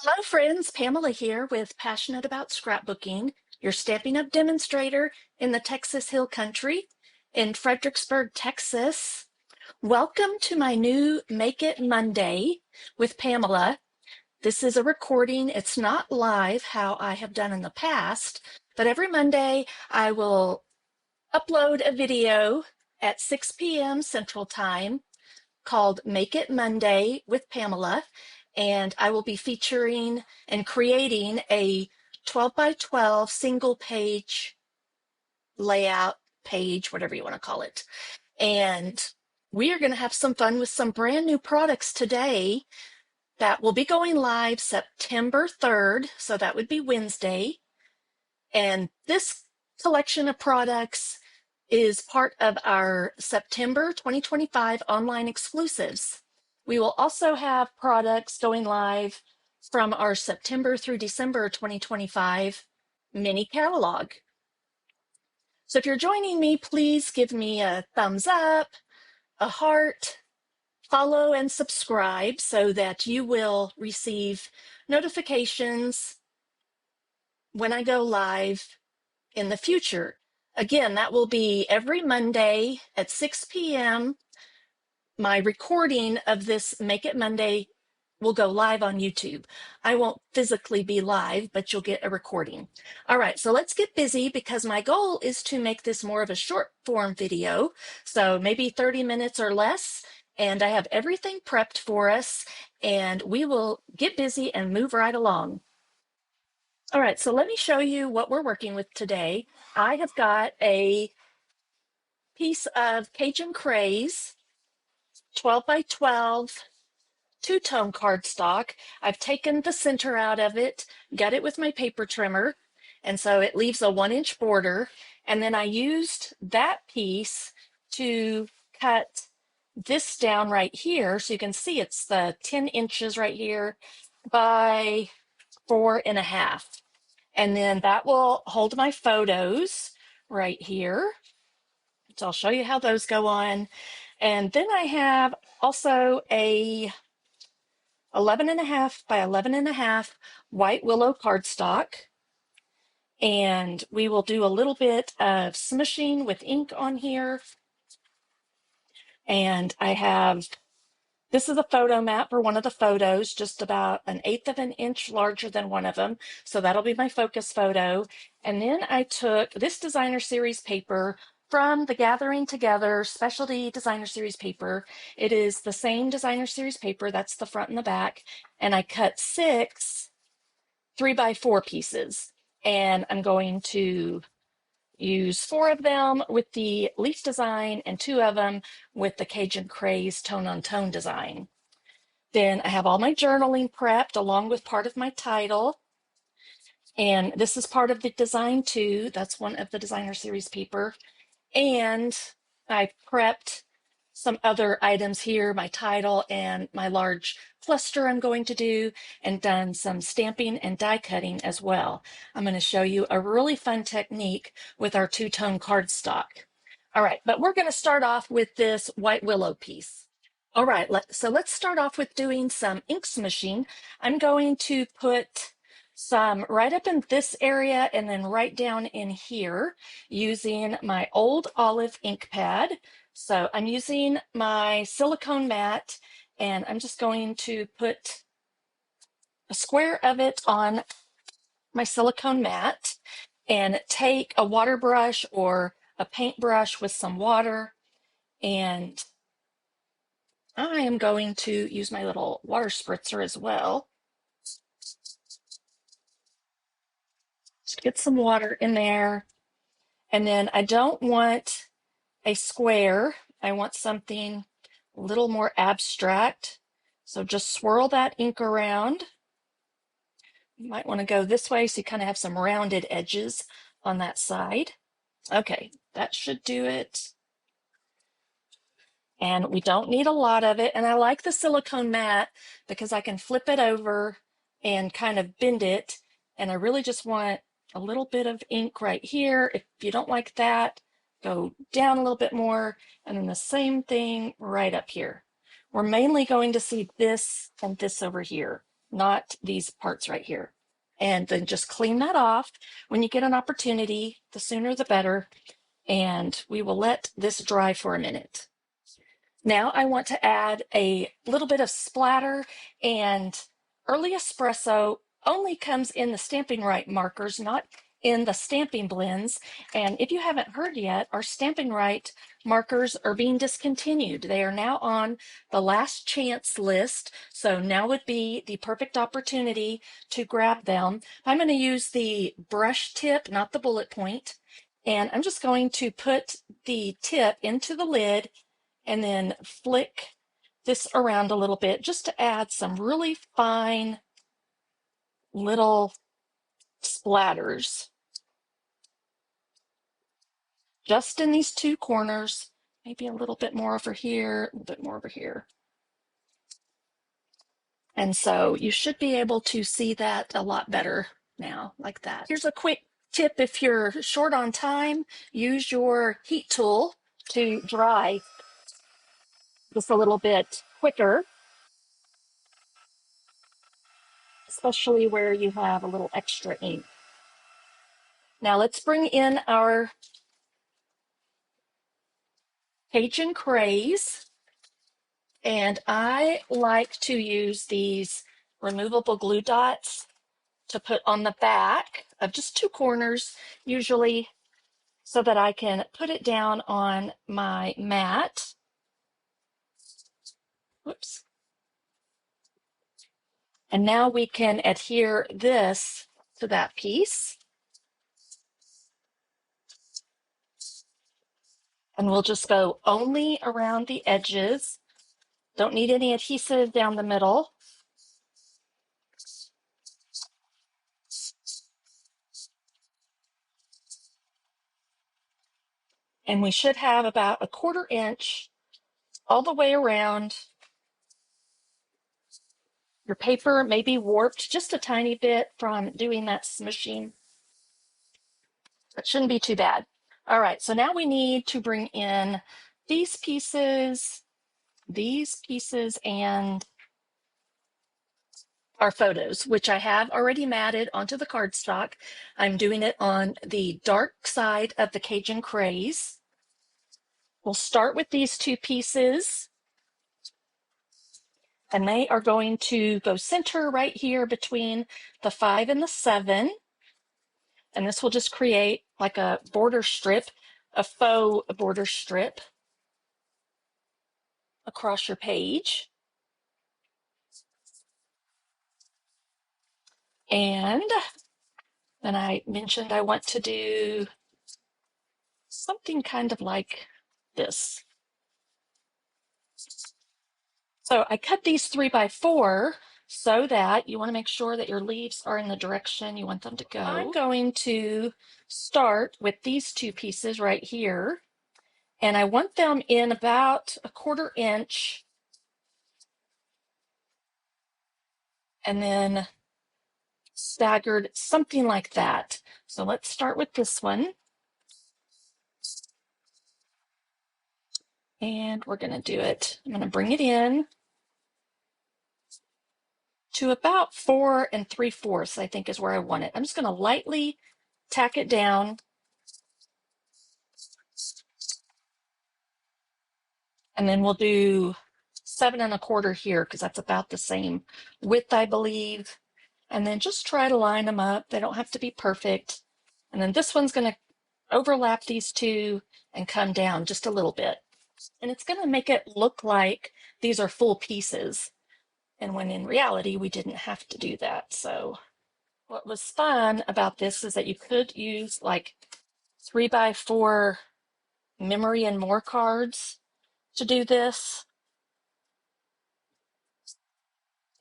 Hello friends, Pamela here with Passionate About Scrapbooking, your Stampin' Up! Demonstrator in the Texas Hill Country in Fredericksburg, Texas. Welcome to my new Make It Monday with Pamela. This is a recording. It's not live how I have done in the past, but every Monday I will upload a video at 6 p.m. Central Time called Make It Monday with Pamela, and I will be featuring and creating a 12 by 12 single page layout page, whatever you want to call it. And we are going to have some fun with some brand new products today that will be going live September 3rd. So that would be Wednesday. And this collection of products is part of our September 2025 online exclusives. We will also have products going live from our September through December 2025 mini catalog. So if you're joining me, please give me a thumbs up, a heart, follow and subscribe so that you will receive notifications when I go live in the future. Again, that will be every Monday at 6 p.m. My recording of this Make It Monday will go live on YouTube. I won't physically be live, but you'll get a recording. All right, so let's get busy because my goal is to make this more of a short form video, so maybe 30 minutes or less, and I have everything prepped for us, and we will get busy and move right along. All right, so let me show you what we're working with today. I have got a piece of Cajun Craze, 12 by 12, two-tone cardstock. I've taken the center out of it, got it with my paper trimmer, and so it leaves a 1-inch border. And then I used that piece to cut this down right here. So you can see it's the 10 inches right here by 4.5. And then that will hold my photos right here. So I'll show you how those go on. And then I have also a 11.5 by 11.5 white willow cardstock. And we will do a little bit of smooshing with ink on here. And I have, this is a photo mat for one of the photos, just about 1/8 of an inch larger than one of them. So that'll be my focus photo. And then I took this designer series paper from the Gathering Together Specialty Designer Series paper. It is the same designer series paper, that's the front and the back. And I cut 6 3x4 pieces. And I'm going to use 4 of them with the leaf design and 2 of them with the Cajun Craze tone on tone design. Then I have all my journaling prepped along with part of my title. And this is part of the design too. That's one of the designer series paper. And I prepped some other items here, my title and my large cluster I'm going to do, and done some stamping and die cutting as well. I'm going to show you a really fun technique with our two-tone cardstock. All right, but we're going to start off with this white willow piece. All right, so let's start off with doing some ink smooshing. I'm going to put some right up in this area and then right down in here using my old olive ink pad. So I'm using my silicone mat and I'm just going to put a square of it on my silicone mat and take a water brush or a paintbrush with some water, and I am going to use my little water spritzer as well. Just get some water in there. And then I don't want a square. I want something a little more abstract. So just swirl that ink around. You might want to go this way so you kind of have some rounded edges on that side. Okay, that should do it. And we don't need a lot of it. And I like the silicone mat because I can flip it over and kind of bend it. And I really just want a little bit of ink right here. If you don't like that, go down a little bit more. And then the same thing right up here. We're mainly going to see this and this over here not these parts right here. And then just clean that off when you get an opportunity. The sooner the better. And we will let this dry for a minute. Now I want to add a little bit of splatter, and early espresso only comes in the Stamping Right markers, not in the stamping blends. And if you haven't heard yet, our Stamping Right markers are being discontinued. They are now on the last chance list. So now would be the perfect opportunity to grab them. I'm going to use the brush tip, not the bullet point. And I'm just going to put the tip into the lid and then flick this around a little bit just to add some really fine little splatters just in these two corners, maybe a little bit more over here, a little bit more over here. And so you should be able to see that a lot better now, like that. Here's a quick tip: if you're short on time, use your heat tool to dry just a little bit quicker, especially where you have a little extra ink. Now let's bring in our Cajun Craze, and I like to use these removable glue dots to put on the back of just two corners usually, so that I can put it down on my mat. Whoops. And now we can adhere this to that piece. And we'll just go only around the edges. Don't need any adhesive down the middle. And we should have about a 1/4 inch all the way around. Your paper may be warped just a tiny bit from doing that smooshing. That shouldn't be too bad. All right, so now we need to bring in these pieces, and our photos, which I have already matted onto the cardstock. I'm doing it on the dark side of the Cajun Craze. We'll start with these two pieces, and they are going to go center right here between the 5 and the 7. And this will just create like a border strip, a faux border strip across your page. And then I mentioned I want to do something kind of like this. So I cut these 3x4 so that you want to make sure that your leaves are in the direction you want them to go. I'm going to start with these two pieces right here, and I want them in about a 1/4 inch, and then staggered something like that. So let's start with this one. And we're going to do it. I'm going to bring it in to about 4 3/4, I think is where I want it. I'm just going to lightly tack it down. And then we'll do 7 1/4 here, because that's about the same width, I believe. And then just try to line them up. They don't have to be perfect. And then this one's going to overlap these two and come down just a little bit. And it's going to make it look like these are full pieces. And when in reality, we didn't have to do that. So what was fun about this is that you could use like 3x4 memory and more cards to do this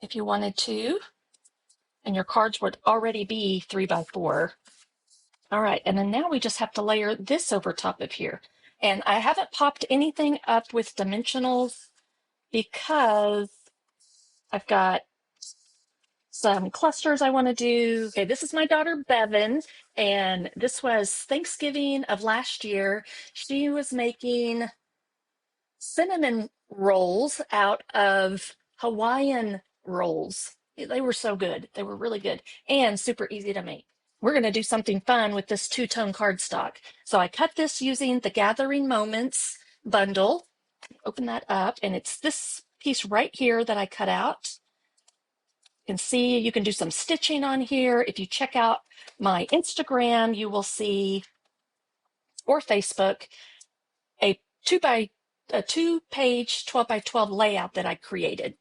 if you wanted to. And your cards would already be 3x4. All right, and then now we just have to layer this over top of here. And I haven't popped anything up with dimensionals because I've got some clusters I want to do. Okay, this is my daughter Bevyn, and this was Thanksgiving of last year. She was making cinnamon rolls out of Hawaiian rolls. They were so good. They were really good and super easy to make. We're going to do something fun with this two-tone cardstock. So I cut this using the Gathering Moments bundle. Open that up, and it's this piece right here that I cut out. You can see you can do some stitching on here. If you check out my Instagram, you will see, or Facebook, a two-page 12 by 12 layout that I created,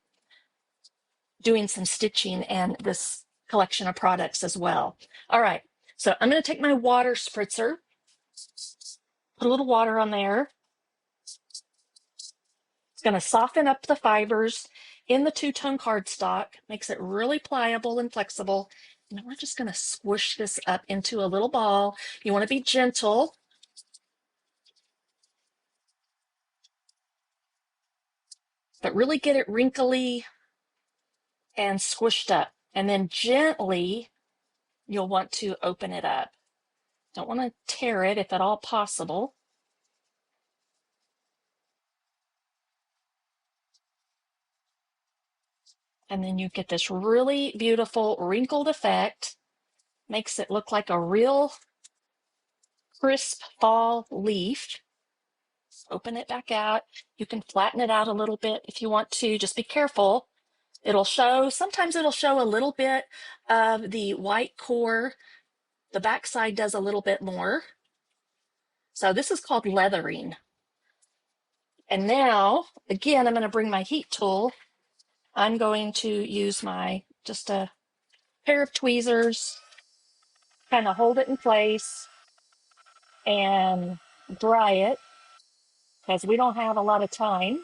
doing some stitching and this collection of products as well. All right, so I'm going to take my water spritzer, put a little water on there. It's going to soften up the fibers in the two-tone cardstock, makes it really pliable and flexible. And we're just going to squish this up into a little ball. You want to be gentle. But really get it wrinkly and squished up. And then gently, you'll want to open it up. Don't want to tear it if at all possible. And then you get this really beautiful wrinkled effect. Makes it look like a real crisp fall leaf. Open it back out. You can flatten it out a little bit if you want to. Just be careful. It'll show, sometimes it'll show a little bit of the white core. The back side does a little bit more. So this is called leathering. And now, again, I'm going to bring my heat tool. I'm going to use just a pair of tweezers, kind of hold it in place and dry it because we don't have a lot of time.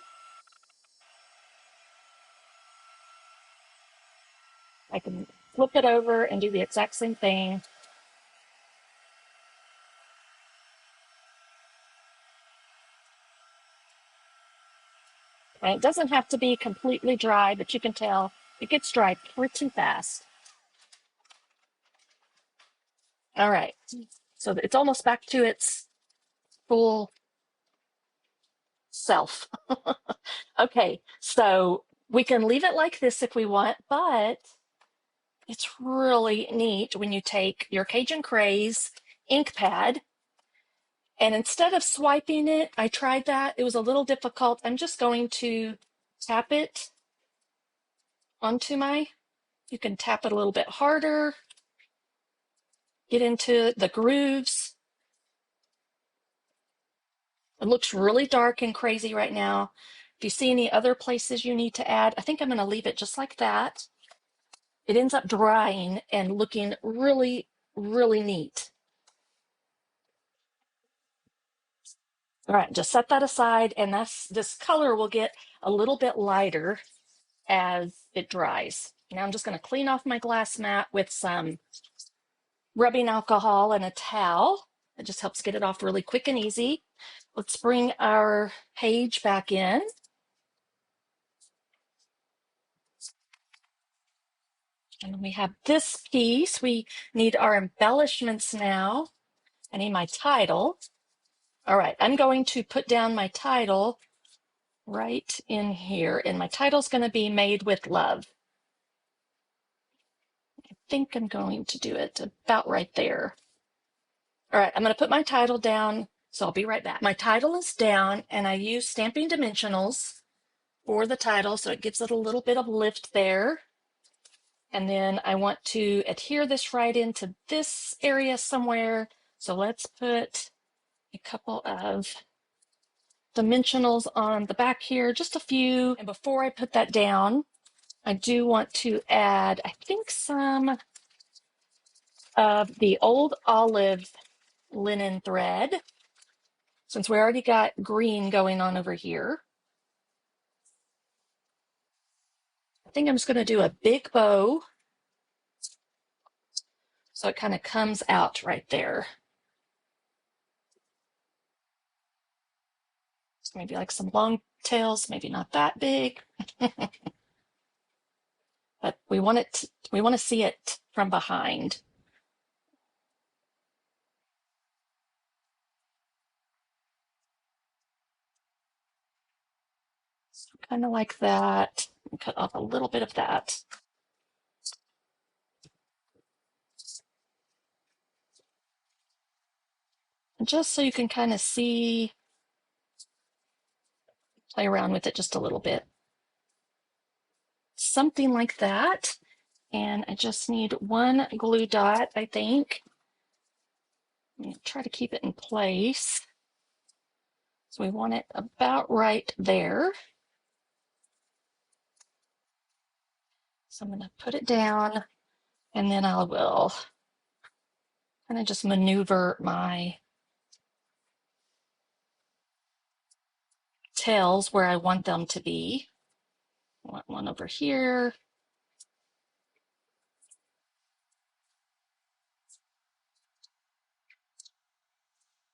I can flip it over and do the exact same thing. And it doesn't have to be completely dry, but you can tell it gets dry pretty fast. All right, so it's almost back to its full self. Okay, so we can leave it like this if we want, but it's really neat when you take your Cajun Craze ink pad and instead of swiping it, I tried that. It was a little difficult. I'm just going to tap it onto you can tap it a little bit harder, get into the grooves. It looks really dark and crazy right now. If you see any other places you need to add, I think I'm going to leave it just like that. It ends up drying and looking really, really neat. All right, just set that aside, and this color will get a little bit lighter as it dries. Now I'm just going to clean off my glass mat with some rubbing alcohol and a towel. It just helps get it off really quick and easy. Let's bring our page back in. And we have this piece. We need our embellishments now. I need my title. All right, I'm going to put down my title right in here. And my title's going to be Made with Love. I think I'm going to do it about right there. All right, I'm going to put my title down, so I'll be right back. My title is down, and I use Stamping Dimensionals for the title, so it gives it a little bit of lift there. And then I want to adhere this right into this area somewhere. So let's put a couple of dimensionals on the back here, just a few. And before I put that down, I do want to add, I think, some of the old olive linen thread, since we already got green going on over here. I think I'm just going to do a big bow so it kind of comes out right there. So maybe like some long tails, maybe not that big. But we want to see it from behind. So kind of like that. Cut off a little bit of that. just so you can kind of see, play around with it just a little bit. Something like that. And I just need one glue dot, I think. I'm going to try to keep it in place. So we want it about right there. So I'm going to put it down, and then I will kind of just maneuver my tails where I want them to be. I want one over here.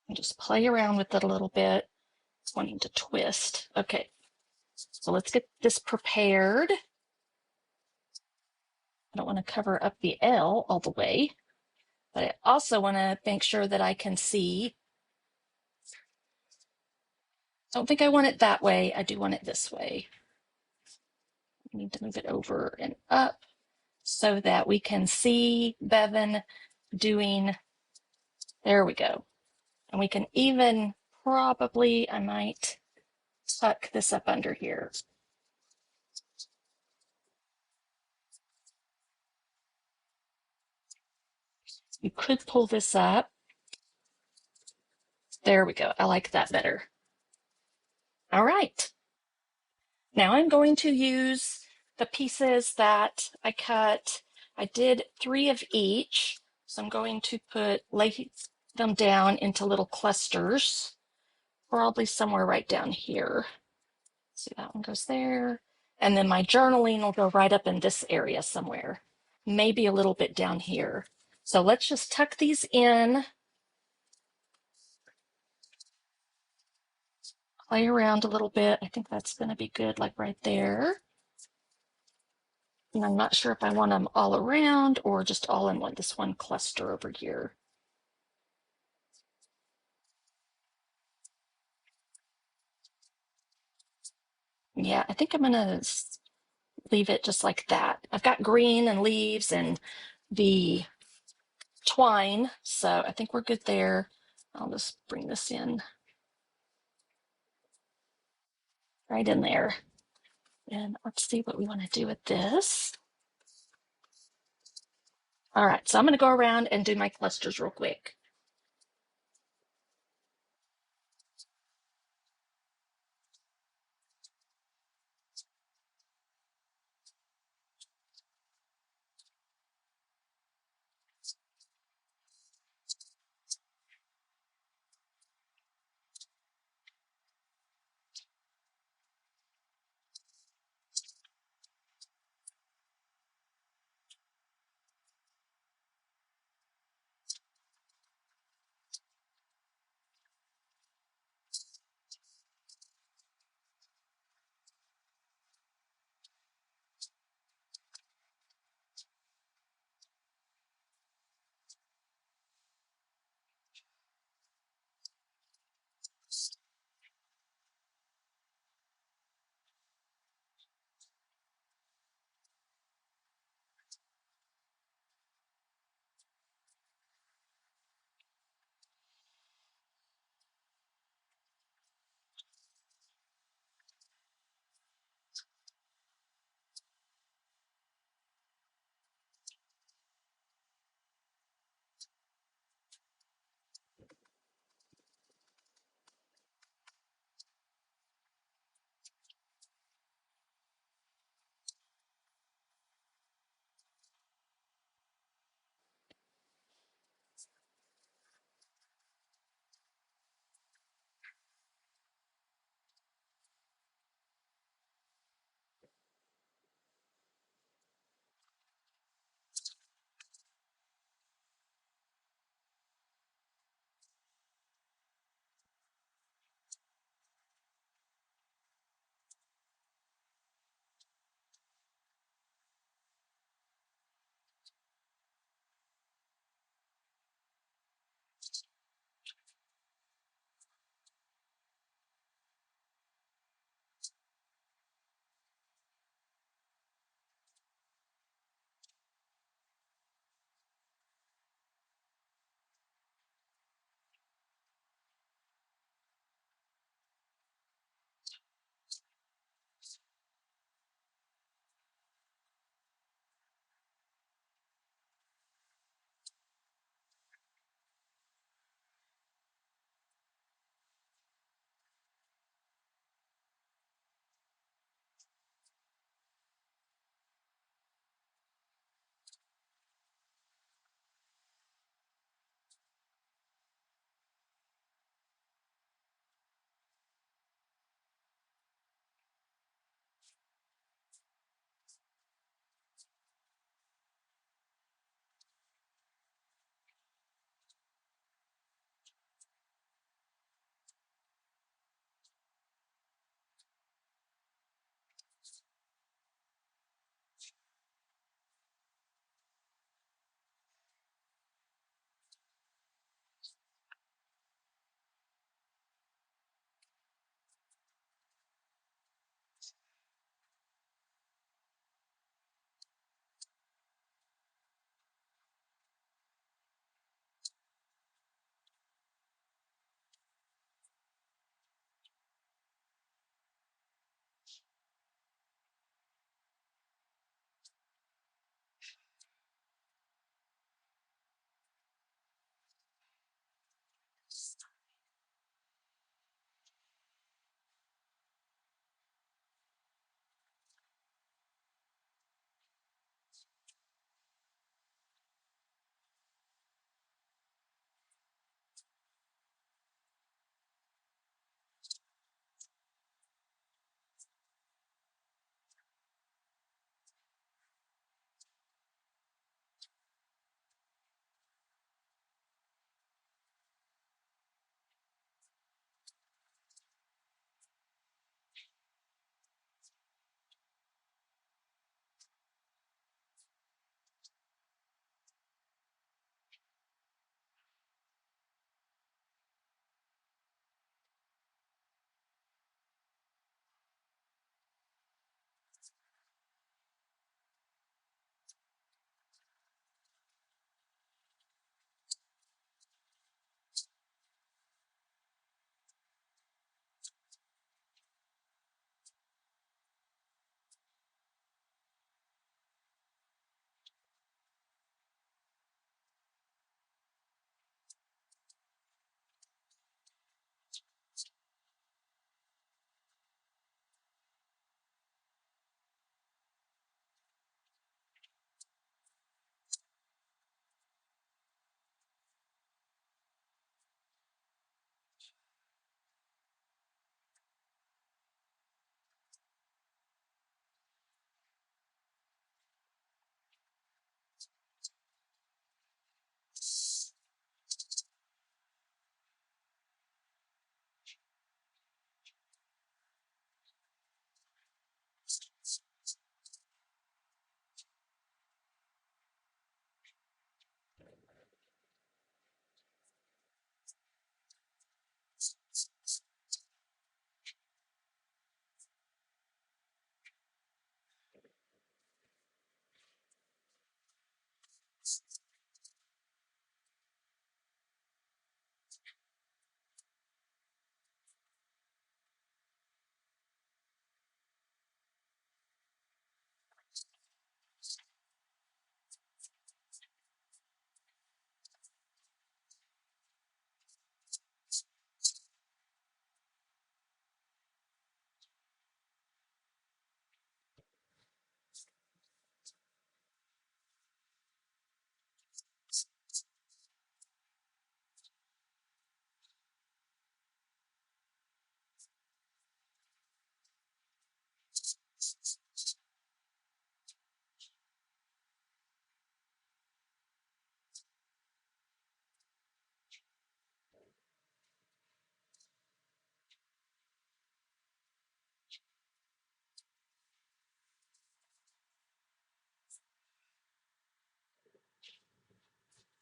And just play around with it a little bit. It's wanting to twist. Okay, so let's get this prepared. I don't want to cover up the L all the way, but I also want to make sure that I can see. I don't think I want it that way. I do want it this way. I need to move it over and up so that we can see Bevyn doing, there we go. And we can even probably, I might tuck this up under here. You could pull this up. There we go. I like that better. All right. Now I'm going to use the pieces that I cut. I did 3 of each. So I'm going to lay them down into little clusters, probably somewhere right down here. See, that one goes there. And then my journaling will go right up in this area somewhere, maybe a little bit down here. So let's just tuck these in, play around a little bit. I think that's going to be good, like right there. And I'm not sure if I want them all around or just all in this one cluster over here. Yeah, I think I'm going to leave it just like that. I've got green and leaves and the twine, so I think we're good there. I'll just bring this in right in there. And let's see what we want to do with this. All right, so I'm going to go around and do my clusters real quick.